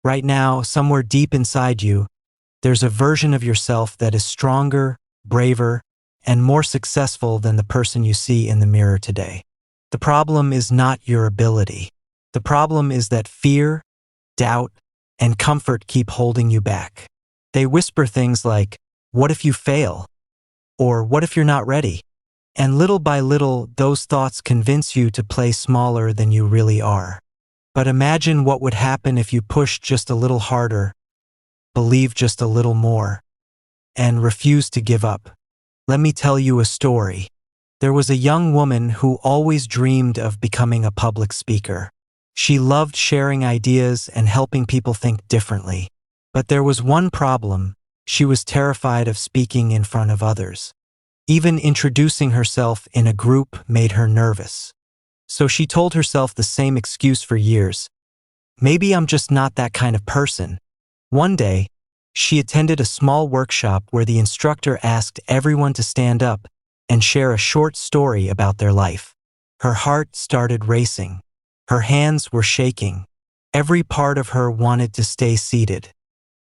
Right now, somewhere deep inside you, there's a version of yourself that is stronger, braver, and more successful than the person you see in the mirror today. The problem is not your ability. The problem is that fear, doubt, and comfort keep holding you back. They whisper things like, "What if you fail?" Or "What if you're not ready?" And little by little, those thoughts convince you to play smaller than you really are. But imagine what would happen if you pushed just a little harder, believed just a little more, and refused to give up. Let me tell you a story. There was a young woman who always dreamed of becoming a public speaker. She loved sharing ideas and helping people think differently. But there was one problem: she was terrified of speaking in front of others. Even introducing herself in a group made her nervous. So she told herself the same excuse for years. Maybe I'm just not that kind of person. One day, she attended a small workshop where the instructor asked everyone to stand up and share a short story about their life. Her heart started racing. Her hands were shaking. Every part of her wanted to stay seated.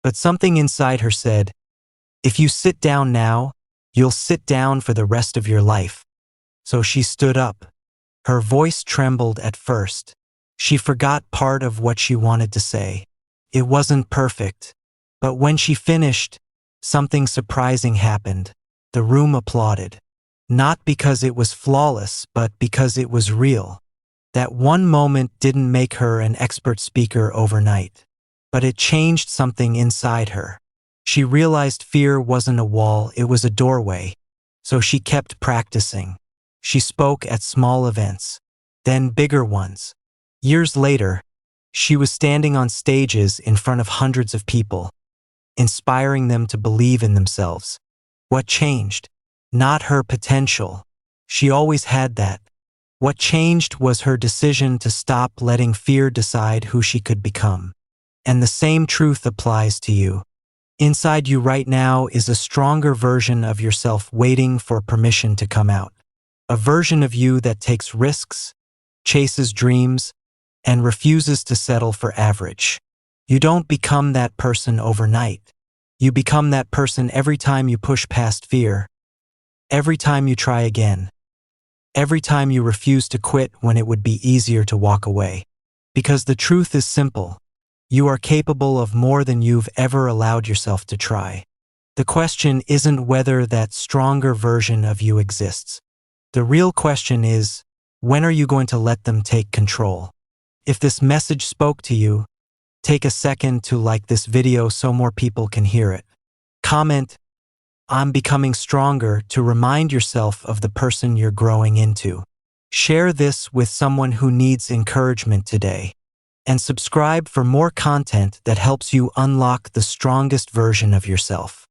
But something inside her said, "If you sit down now, you'll sit down for the rest of your life." So she stood up. Her voice trembled at first. She forgot part of what she wanted to say. It wasn't perfect. But when she finished, something surprising happened. The room applauded. Not because it was flawless, but because it was real. That one moment didn't make her an expert speaker overnight. But it changed something inside her. She realized fear wasn't a wall, it was a doorway. So she kept practicing. She spoke at small events, then bigger ones. Years later, she was standing on stages in front of hundreds of people, inspiring them to believe in themselves. What changed? Not her potential. She always had that. What changed was her decision to stop letting fear decide who she could become. And the same truth applies to you. Inside you right now is a stronger version of yourself waiting for permission to come out. A version of you that takes risks, chases dreams, and refuses to settle for average. You don't become that person overnight. You become that person every time you push past fear, every time you try again, every time you refuse to quit when it would be easier to walk away. Because the truth is simple. You are capable of more than you've ever allowed yourself to try. The question isn't whether that stronger version of you exists. The real question is, when are you going to let them take control? If this message spoke to you, take a second to like this video so more people can hear it. Comment, "I'm becoming stronger," to remind yourself of the person you're growing into. Share this with someone who needs encouragement today. And subscribe for more content that helps you unlock the strongest version of yourself.